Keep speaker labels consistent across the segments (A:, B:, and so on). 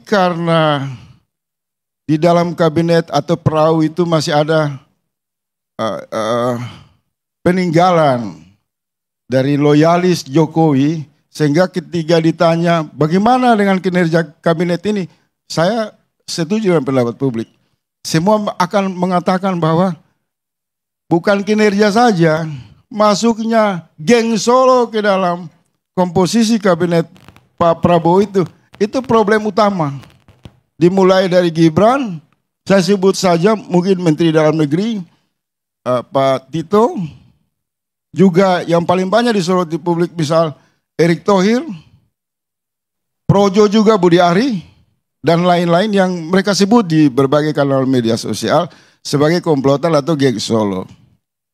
A: Karena di dalam kabinet atau perahu itu masih ada peninggalan dari loyalis Jokowi, sehingga ketika ditanya bagaimana dengan kinerja kabinet ini, saya setuju dengan pendapat publik. Semua akan mengatakan bahwa bukan kinerja saja, masuknya geng Solo ke dalam komposisi kabinet Pak Prabowo itu problem utama. Dimulai dari Gibran, saya sebut saja mungkin Menteri Dalam Negeri, Pak Tito, juga yang paling banyak disoroti publik misal Erick Thohir, Projo juga Budi Ari, dan lain-lain yang mereka sebut di berbagai kanal media sosial sebagai komplotan atau geng Solo.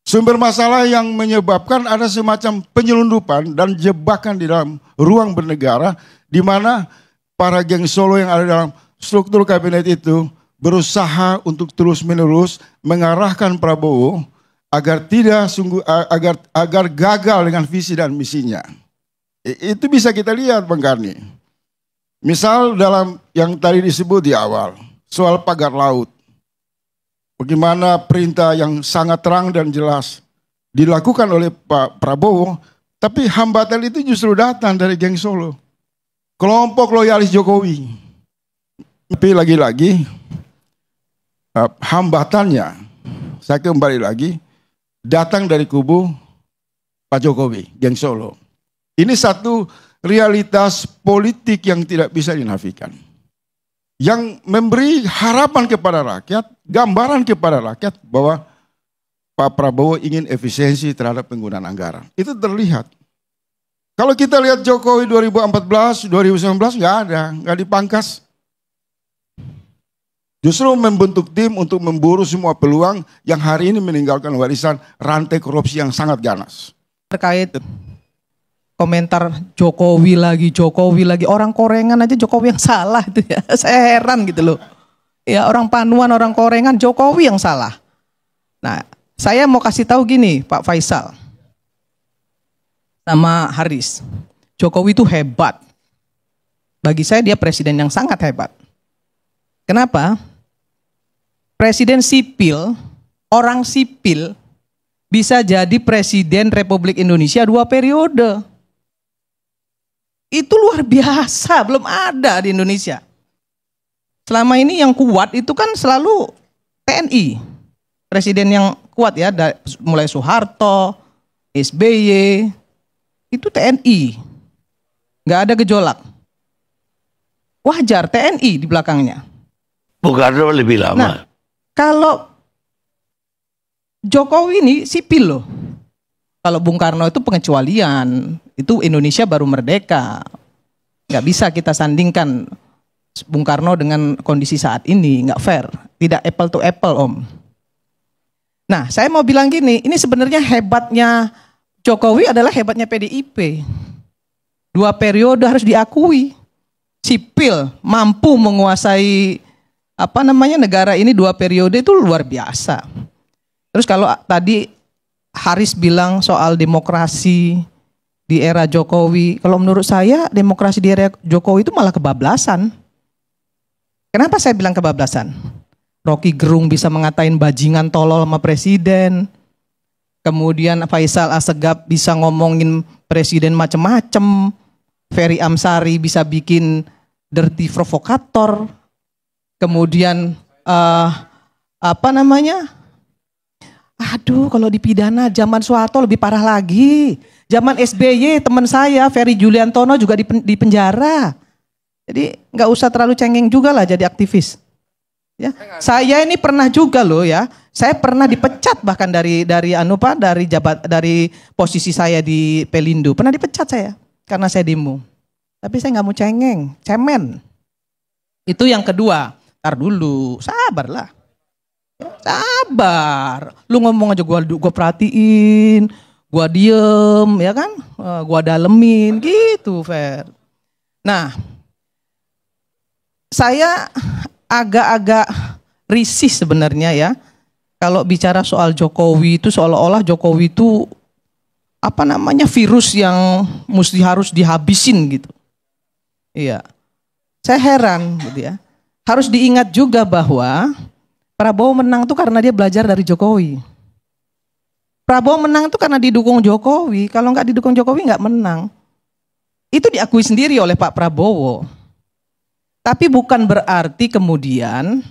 A: Sumber masalah yang menyebabkan ada semacam penyelundupan dan jebakan di dalam ruang bernegara, di mana para geng Solo yang ada dalam struktur kabinet itu berusaha untuk terus-menerus mengarahkan Prabowo agar agar gagal dengan visi dan misinya. Itu bisa kita lihat, Bang Karni. Misal dalam yang tadi disebut di awal, soal pagar laut. Bagaimana perintah yang sangat terang dan jelas dilakukan oleh Pak Prabowo, tapi hambatan itu justru datang dari geng Solo. Kelompok loyalis Jokowi. Tapi lagi-lagi hambatannya, saya kembali lagi, datang dari kubu Pak Jokowi, geng Solo. Ini satu realitas politik yang tidak bisa dinafikan. Yang memberi harapan kepada rakyat, gambaran kepada rakyat bahwa Pak Prabowo ingin efisiensi terhadap penggunaan anggaran. Itu terlihat. Kalau kita lihat Jokowi 2014, 2019 nggak dipangkas. Justru membentuk tim untuk memburu semua peluang yang hari ini meninggalkan warisan rantai korupsi yang sangat ganas.
B: Terkait komentar Jokowi lagi, orang Korengan aja Jokowi yang salah itu ya. Saya heran gitu loh. Ya orang Panuan, orang Korengan, Jokowi yang salah. Nah, saya mau kasih tahu gini, Pak Faisal sama Haris. Jokowi itu hebat. Bagi saya dia presiden yang sangat hebat. Kenapa? Presiden sipil, orang sipil bisa jadi presiden Republik Indonesia 2 periode. Itu luar biasa, belum ada di Indonesia. Selama ini yang kuat itu kan selalu TNI. Presiden yang kuat ya, mulai Soeharto, SBY, itu TNI. Nggak ada gejolak. Wajar TNI di belakangnya.
C: Bung Karno lebih lama.
B: Nah, kalau Jokowi ini sipil loh. Kalau Bung Karno itu pengecualian, itu Indonesia baru merdeka. Nggak bisa kita sandingkan Bung Karno dengan kondisi saat ini, nggak fair. Tidak apple to apple, Om. Nah, saya mau bilang gini, ini sebenarnya hebatnya Jokowi adalah hebatnya PDIP. 2 periode harus diakui. Sipil mampu menguasai negara ini 2 periode itu luar biasa. Terus kalau tadi Haris bilang soal demokrasi di era Jokowi, kalau menurut saya demokrasi di era Jokowi itu malah kebablasan. Kenapa saya bilang kebablasan? Rocky Gerung bisa mengatain bajingan tolol sama presiden. Kemudian Faisal Assegaf bisa ngomongin presiden macem-macem. Ferry Amsari bisa bikin dirty provokator. Kemudian aduh, kalau dipidana zaman Soeharto lebih parah lagi. Zaman SBY teman saya Ferry Juliantono juga di penjara. Jadi nggak usah terlalu cengeng juga lah jadi aktivis. Ya, saya ini pernah juga loh ya. Saya pernah dipecat bahkan dari posisi saya di Pelindo. Pernah dipecat saya karena saya demo. Tapi saya nggak mau cengeng, cemen. Itu yang kedua. Ntar dulu, sabarlah. Sabar. Lu ngomong aja gua perhatiin, gua diem, ya kan? Gua dalemin gitu, Fer. Nah, saya agak-agak risih sebenarnya ya. Kalau bicara soal Jokowi itu seolah-olah Jokowi itu virus yang harus dihabisin gitu. Iya. Saya heran gitu ya. Harus diingat juga bahwa Prabowo menang tuh karena dia belajar dari Jokowi. Prabowo menang tuh karena didukung Jokowi. Kalau nggak didukung Jokowi nggak menang. Itu diakui sendiri oleh Pak Prabowo. Tapi bukan berarti kemudian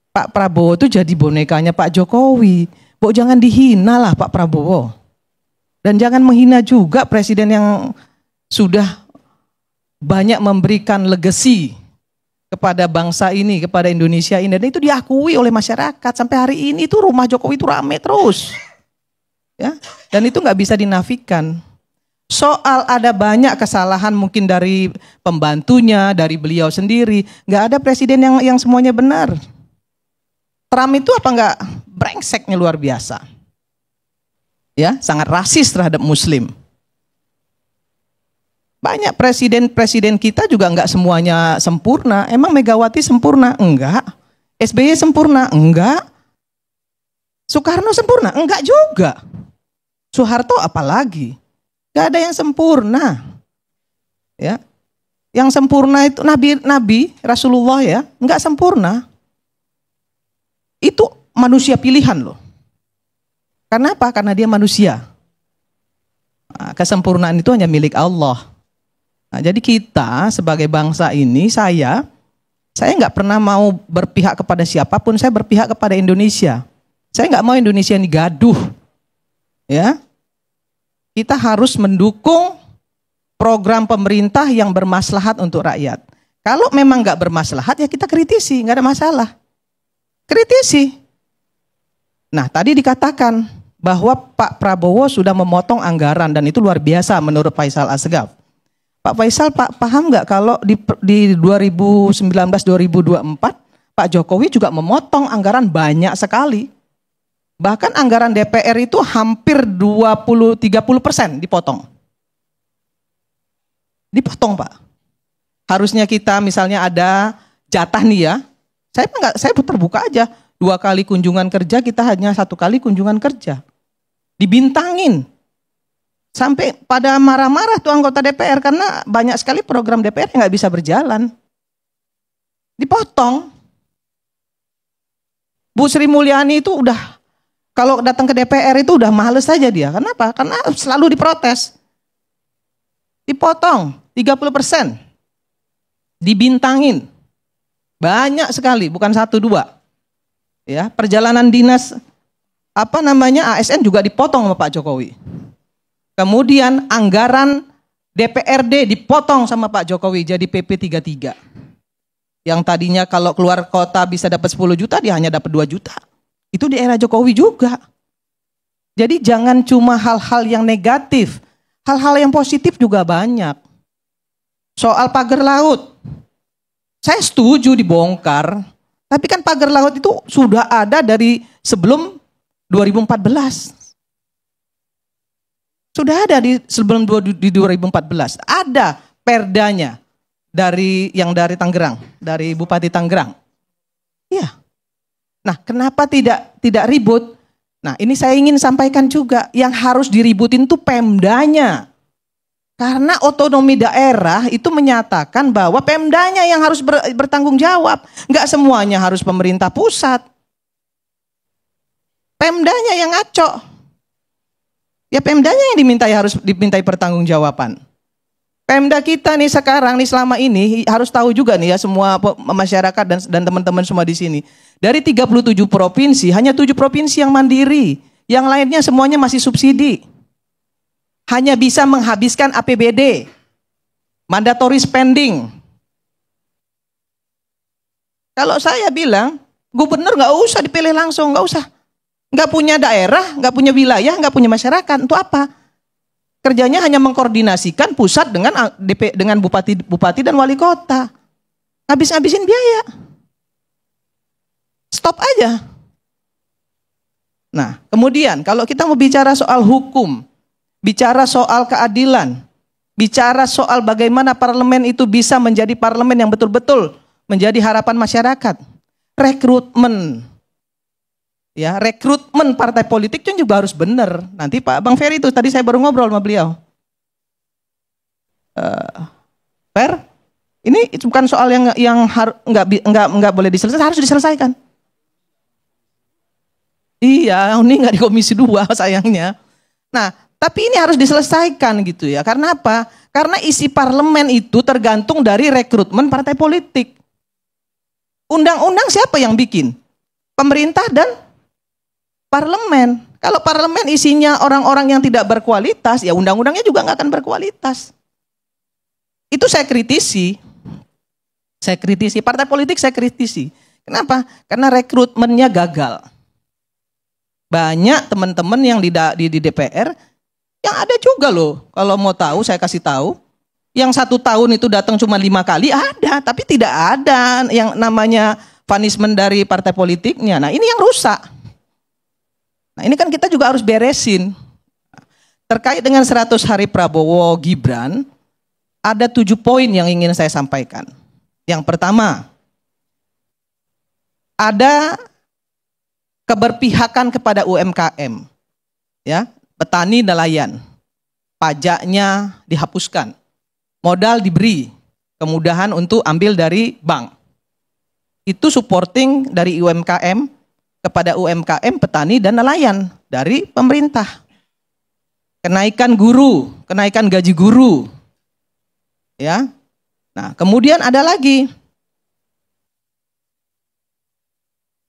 B: Pak Prabowo itu jadi bonekanya Pak Jokowi. Jangan dihina lah Pak Prabowo. Dan jangan menghina juga presiden yang sudah banyak memberikan legacy kepada bangsa ini, kepada Indonesia ini. Dan itu diakui oleh masyarakat. Sampai hari ini itu rumah Jokowi itu rame terus. Ya, dan itu nggak bisa dinafikan. Soal ada banyak kesalahan mungkin dari pembantunya, dari beliau sendiri. Nggak ada presiden yang semuanya benar. Trump itu apa nggak brengseknya luar biasa. Ya, sangat rasis terhadap Muslim. Banyak presiden-presiden kita juga nggak semuanya sempurna. Emang Megawati sempurna? Enggak. SBY sempurna? Enggak. Soekarno sempurna? Enggak juga. Soeharto apalagi? Gak ada yang sempurna, ya. Yang sempurna itu Nabi Rasulullah ya, nggak sempurna. Itu manusia pilihan loh. Karena apa? Karena dia manusia. Nah, kesempurnaan itu hanya milik Allah. Nah, jadi kita sebagai bangsa ini, saya nggak pernah mau berpihak kepada siapapun. Saya berpihak kepada Indonesia. Saya nggak mau Indonesia ini gaduh, ya. Kita harus mendukung program pemerintah yang bermaslahat untuk rakyat. Kalau memang nggak bermaslahat ya kita kritisi, nggak ada masalah. Kritisi. Nah tadi dikatakan bahwa Pak Prabowo sudah memotong anggaran dan itu luar biasa menurut Faisal Asgaf. Pak Faisal, paham nggak kalau di 2019-2024 Pak Jokowi juga memotong anggaran banyak sekali. Bahkan anggaran DPR itu hampir 20-30% dipotong. Dipotong Pak. Harusnya kita misalnya ada jatah nih ya. Saya terbuka aja. 2 kali kunjungan kerja, kita hanya 1 kali kunjungan kerja. Dibintangin. Sampai pada marah-marah tuh anggota DPR karena banyak sekali program DPR yang nggak bisa berjalan. Dipotong. Bu Sri Mulyani itu udah kalau datang ke DPR itu udah males saja dia. Kenapa? Karena selalu diprotes. Dipotong 30%. Dibintangin. Banyak sekali, bukan 1-2. Ya, perjalanan dinas ASN juga dipotong sama Pak Jokowi. Kemudian anggaran DPRD dipotong sama Pak Jokowi jadi PP 33. Yang tadinya kalau keluar kota bisa dapat 10 juta, dia hanya dapat 2 juta. Itu di era Jokowi juga. Jadi jangan cuma hal-hal yang negatif. Hal-hal yang positif juga banyak. Soal pagar laut. Saya setuju dibongkar. Tapi kan pagar laut itu sudah ada dari sebelum 2014. Sudah ada sebelum 2014. Ada perdanya dari Tangerang. Dari Bupati Tangerang. Iya. Nah, kenapa tidak ribut? Nah, ini saya ingin sampaikan juga, yang harus diributin tuh Pemdanya. Karena otonomi daerah itu menyatakan bahwa Pemdanya yang harus bertanggung jawab. Nggak semuanya harus pemerintah pusat. Pemdanya yang ngaco. Ya Pemdanya yang dimintai pertanggungjawaban. Pemda kita nih sekarang nih selama ini harus tahu juga nih ya semua masyarakat dan teman-teman semua di sini. Dari 37 provinsi hanya 7 provinsi yang mandiri, yang lainnya semuanya masih subsidi. Hanya bisa menghabiskan APBD, mandatory spending. Kalau saya bilang gubernur nggak usah dipilih langsung, nggak usah, nggak punya daerah, nggak punya wilayah, nggak punya masyarakat, untuk apa? Kerjanya hanya mengkoordinasikan pusat dengan bupati dan wali kota. Habis-habisin biaya. Stop aja. Nah, kemudian kalau kita mau bicara soal hukum, bicara soal keadilan, bicara soal bagaimana parlemen itu bisa menjadi parlemen yang betul-betul menjadi harapan masyarakat. Rekrutmen. Ya, rekrutmen partai politik kan juga harus benar. Nanti Pak Bang Ferry itu tadi saya baru ngobrol sama beliau. Ini bukan soal yang nggak boleh diselesaikan, harus diselesaikan. Iya, ini nggak di Komisi 2 sayangnya. Nah, tapi ini harus diselesaikan gitu ya. Karena apa? Karena isi parlemen itu tergantung dari rekrutmen partai politik. Undang-undang siapa yang bikin? Pemerintah dan parlemen. Kalau parlemen isinya orang-orang yang tidak berkualitas, ya undang-undangnya juga nggak akan berkualitas. Itu saya kritisi. Partai politik saya kritisi. Kenapa? Karena rekrutmennya gagal. Banyak teman-teman yang di DPR yang ada juga loh. Kalau mau tahu saya kasih tahu. Yang 1 tahun itu datang cuma 5 kali ada, tapi tidak ada yang namanya punishment dari partai politiknya. Nah ini yang rusak. Nah ini kan kita juga harus beresin. Terkait dengan 100 hari Prabowo Gibran, ada 7 poin yang ingin saya sampaikan. Yang pertama, ada keberpihakan kepada UMKM, ya, petani nelayan, pajaknya dihapuskan, modal diberi, kemudahan untuk ambil dari bank. Itu supporting dari UMKM kepada UMKM, petani dan nelayan dari pemerintah. Kenaikan guru, kenaikan gaji guru, ya. Nah, kemudian ada lagi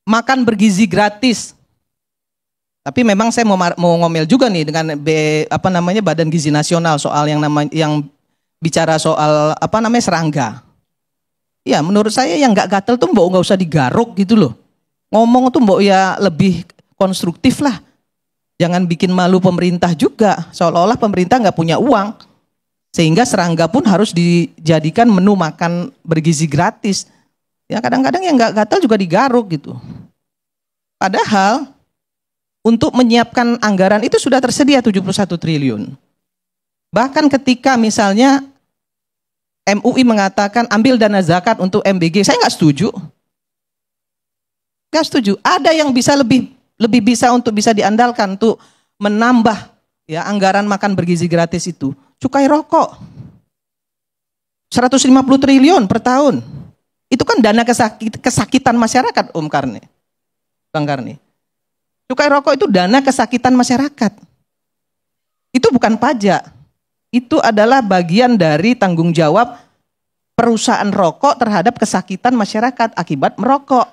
B: makan bergizi gratis. Tapi memang saya mau ngomel juga nih dengan Badan Gizi Nasional soal yang bicara soal serangga. Ya, menurut saya yang nggak gatel tuh nggak usah digaruk gitu loh. Ngomong tuh ya lebih konstruktif lah. Jangan bikin malu pemerintah juga. Seolah-olah pemerintah nggak punya uang. Sehingga serangga pun harus dijadikan menu makan bergizi gratis. Ya kadang-kadang yang nggak gatel juga digaruk gitu. Padahal untuk menyiapkan anggaran itu sudah tersedia 71 triliun. Bahkan ketika misalnya MUI mengatakan ambil dana zakat untuk MBG, saya nggak setuju. Nggak setuju. Ada yang bisa lebih bisa untuk bisa diandalkan untuk menambah ya anggaran makan bergizi gratis itu. Cukai rokok 150 triliun per tahun. Itu kan dana kesakitan masyarakat, Bang Karni. Cukai rokok itu dana kesakitan masyarakat. Itu bukan pajak. Itu adalah bagian dari tanggung jawab perusahaan rokok terhadap kesakitan masyarakat akibat merokok.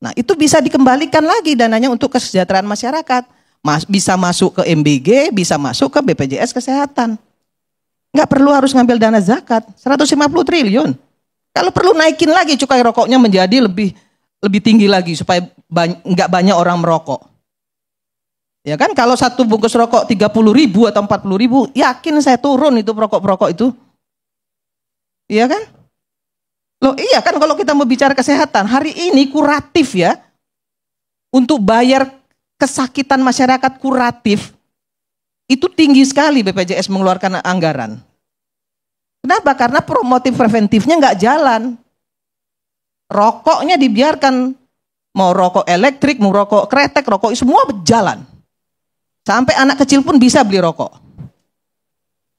B: Nah, itu bisa dikembalikan lagi dananya untuk kesejahteraan masyarakat. Bisa masuk ke MBG, bisa masuk ke BPJS Kesehatan. Nggak perlu harus ngambil dana zakat, 150 triliun. Kalau perlu naikin lagi cukai rokoknya menjadi lebih tinggi lagi supaya nggak banyak orang merokok. Ya kan, kalau satu bungkus rokok 30.000 atau 40.000, yakin saya turun itu perokok itu. Iya kan? Loh iya kan, kalau kita mau bicara kesehatan, hari ini kuratif ya, untuk bayar kesakitan masyarakat kuratif, itu tinggi sekali BPJS mengeluarkan anggaran. Kenapa? Karena promotif preventifnya nggak jalan. Rokoknya dibiarkan, mau rokok elektrik, mau rokok kretek, rokok semua berjalan. Sampai anak kecil pun bisa beli rokok.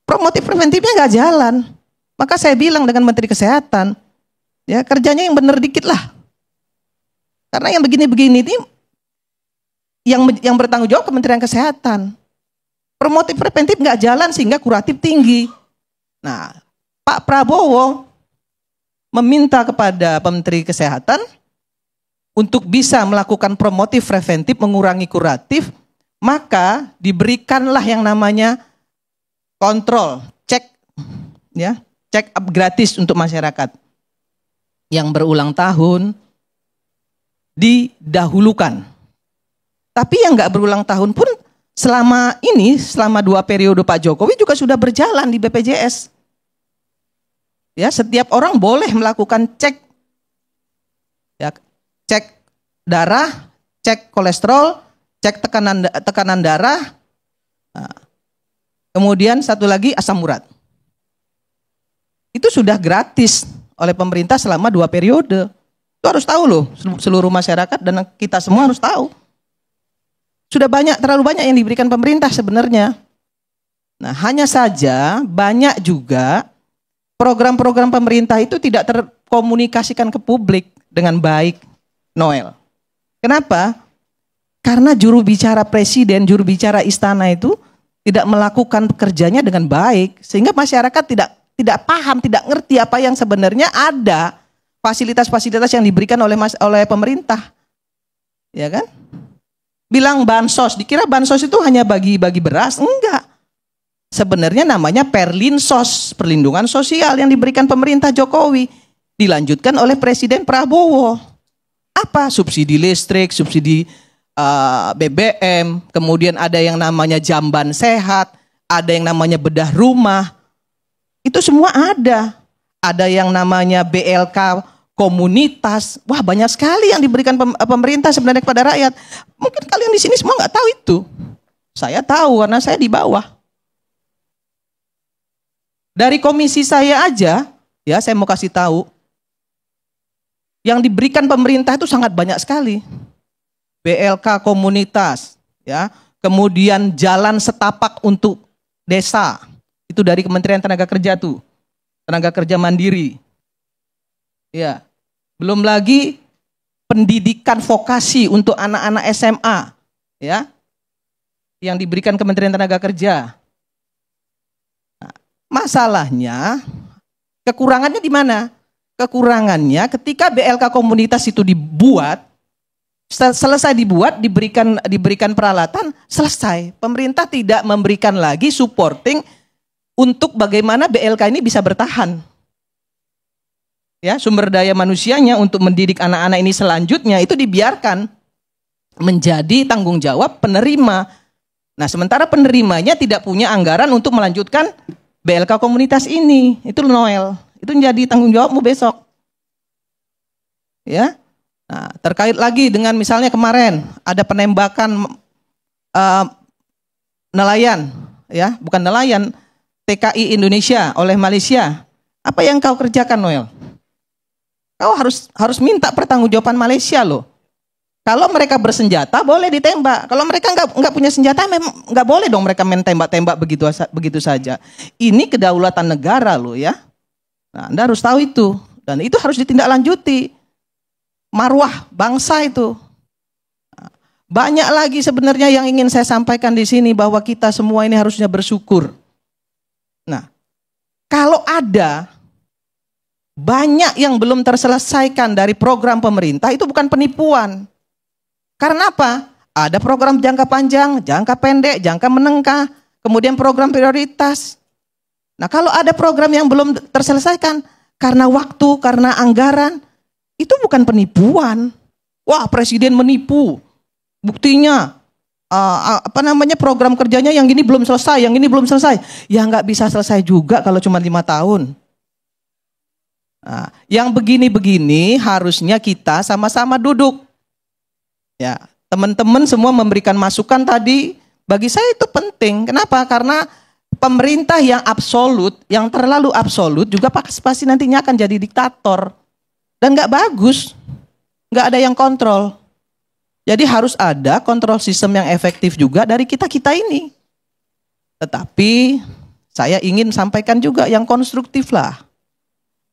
B: Promotif preventifnya nggak jalan. Maka saya bilang dengan Menteri Kesehatan, ya kerjanya yang benar dikit lah. Karena yang begini-begini ini yang bertanggung jawab Kementerian Kesehatan. Promotif preventif nggak jalan sehingga kuratif tinggi. Nah, Pak Prabowo meminta kepada Menteri Kesehatan untuk bisa melakukan promotif preventif, mengurangi kuratif, maka diberikanlah yang namanya kontrol, cek up gratis untuk masyarakat yang berulang tahun didahulukan. Tapi yang nggak berulang tahun pun selama 2 periode Pak Jokowi juga sudah berjalan di BPJS. Ya, setiap orang boleh melakukan cek, ya, cek darah, cek kolesterol, cek tekanan darah. Nah, kemudian satu lagi asam urat. Itu sudah gratis oleh pemerintah selama 2 periode. Itu harus tahu loh, seluruh masyarakat dan kita semua harus tahu. Sudah terlalu banyak yang diberikan pemerintah sebenarnya. Nah, hanya saja banyak juga program-program pemerintah itu tidak terkomunikasikan ke publik dengan baik, Noel. Kenapa? Karena juru bicara presiden, juru bicara istana itu tidak melakukan pekerjaannya dengan baik, sehingga masyarakat tidak paham, tidak ngerti apa yang sebenarnya ada, fasilitas-fasilitas yang diberikan oleh pemerintah. Ya kan? Bilang bansos, dikira bansos itu hanya bagi-bagi beras, enggak. Sebenarnya namanya Perlinsos, perlindungan sosial yang diberikan pemerintah Jokowi, dilanjutkan oleh Presiden Prabowo. Apa? Subsidi listrik, subsidi BBM, kemudian ada yang namanya jamban sehat, ada yang namanya bedah rumah, itu semua ada. Ada yang namanya BLK komunitas, wah banyak sekali yang diberikan pemerintah sebenarnya kepada rakyat. Mungkin kalian di sini semua nggak tahu itu. Saya tahu karena saya di bawah. Dari komisi saya aja, ya saya mau kasih tahu, yang diberikan pemerintah itu sangat banyak sekali. BLK komunitas, ya, kemudian jalan setapak untuk desa, itu dari Kementerian Tenaga Kerja tuh, tenaga kerja mandiri, ya, belum lagi pendidikan vokasi untuk anak-anak SMA, ya, yang diberikan Kementerian Tenaga Kerja. Nah, masalahnya, kekurangannya di mana? Kekurangannya ketika BLK komunitas itu dibuat. Selesai dibuat, diberikan peralatan, selesai. Pemerintah tidak memberikan lagi supporting untuk bagaimana BLK ini bisa bertahan. Ya, sumber daya manusianya untuk mendidik anak-anak ini selanjutnya itu dibiarkan menjadi tanggung jawab penerima. Nah, sementara penerimanya tidak punya anggaran untuk melanjutkan BLK komunitas ini. Itu Noel. Itu menjadi tanggung jawabmu besok. Ya. Nah, terkait lagi dengan misalnya kemarin ada penembakan nelayan, ya, bukan nelayan, TKI Indonesia oleh Malaysia. Apa yang kau kerjakan, Noel? Kau harus minta pertanggungjawaban Malaysia loh. Kalau mereka bersenjata boleh ditembak. Kalau mereka nggak punya senjata, memang nggak boleh dong mereka main tembak-tembak begitu saja. Ini kedaulatan negara loh ya. Nah, Anda harus tahu itu, dan itu harus ditindaklanjuti. Marwah bangsa itu. Banyak lagi sebenarnya yang ingin saya sampaikan di sini, bahwa kita semua ini harusnya bersyukur. Nah, kalau ada banyak yang belum terselesaikan dari program pemerintah, itu bukan penipuan. Karena apa? Ada program jangka panjang, jangka pendek, jangka menengah, kemudian program prioritas. Nah, kalau ada program yang belum terselesaikan karena waktu, karena anggaran, itu bukan penipuan. Wah, presiden menipu. Buktinya program kerjanya yang gini belum selesai, yang ini belum selesai. Ya nggak bisa selesai juga kalau cuma 5 tahun. Nah, yang begini-begini harusnya kita sama-sama duduk. Ya, teman-teman semua memberikan masukan tadi, bagi saya itu penting. Kenapa? Karena pemerintah yang absolut, yang terlalu absolut juga pasti nantinya akan jadi diktator. Dan nggak bagus, nggak ada yang kontrol. Jadi harus ada kontrol sistem yang efektif juga dari kita-kita ini. Tetapi saya ingin sampaikan juga yang konstruktif lah.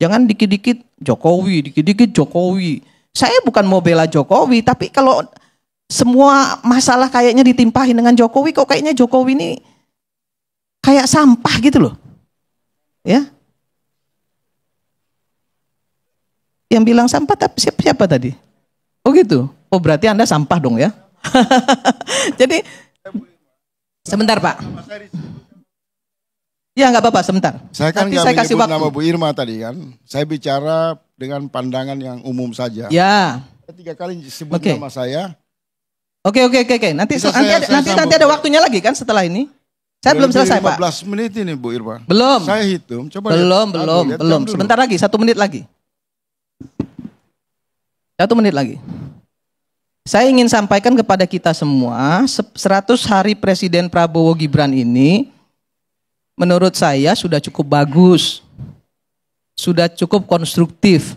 B: Jangan dikit-dikit Jokowi, dikit-dikit Jokowi. Saya bukan mau bela Jokowi, tapi kalau semua masalah kayaknya ditimpahin dengan Jokowi, kok kayaknya Jokowi ini kayak sampah gitu loh. Ya. Yang bilang sampah tapi siapa tadi? Oh gitu. Oh berarti Anda sampah dong ya. Jadi sebentar Pak. Ya nggak apa-apa sebentar.
A: Saya kan
B: Nanti
A: nggak
B: saya kasih
A: menyebut
B: waktu.
A: nama Bu Irma tadi kan. Saya bicara dengan pandangan yang umum saja.
B: Ya.
A: 3 kali sebut nama saya.
B: Oke. Nanti ada waktunya lagi kan setelah ini. Saya belum selesai Pak.
A: 15 menit ini Bu Irma.
B: Belum.
A: Saya hitung. Coba
B: Belum. Sebentar lagi, 1 menit lagi. 1 menit lagi. Saya ingin sampaikan kepada kita semua, 100 hari Presiden Prabowo Gibran ini, menurut saya sudah cukup bagus. Sudah cukup konstruktif.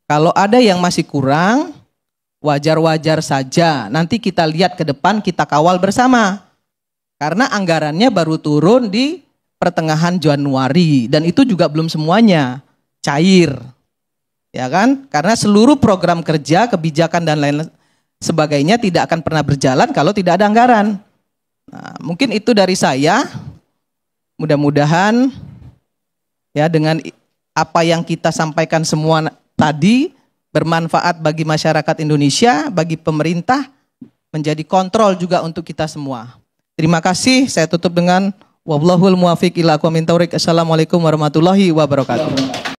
B: Kalau ada yang masih kurang, wajar-wajar saja. Nanti kita lihat ke depan, kita kawal bersama. Karena anggarannya baru turun di pertengahan Januari, dan itu juga belum semuanya cair, ya kan? Karena seluruh program kerja, kebijakan dan lain sebagainya tidak akan pernah berjalan kalau tidak ada anggaran. Nah, mungkin itu dari saya. Mudah-mudahan ya dengan apa yang kita sampaikan semua tadi bermanfaat bagi masyarakat Indonesia, bagi pemerintah, menjadi kontrol juga untuk kita semua. Terima kasih. Saya tutup dengan wallahul muwaffiq ila aqwamit thoriq. Assalamualaikum warahmatullahi wabarakatuh.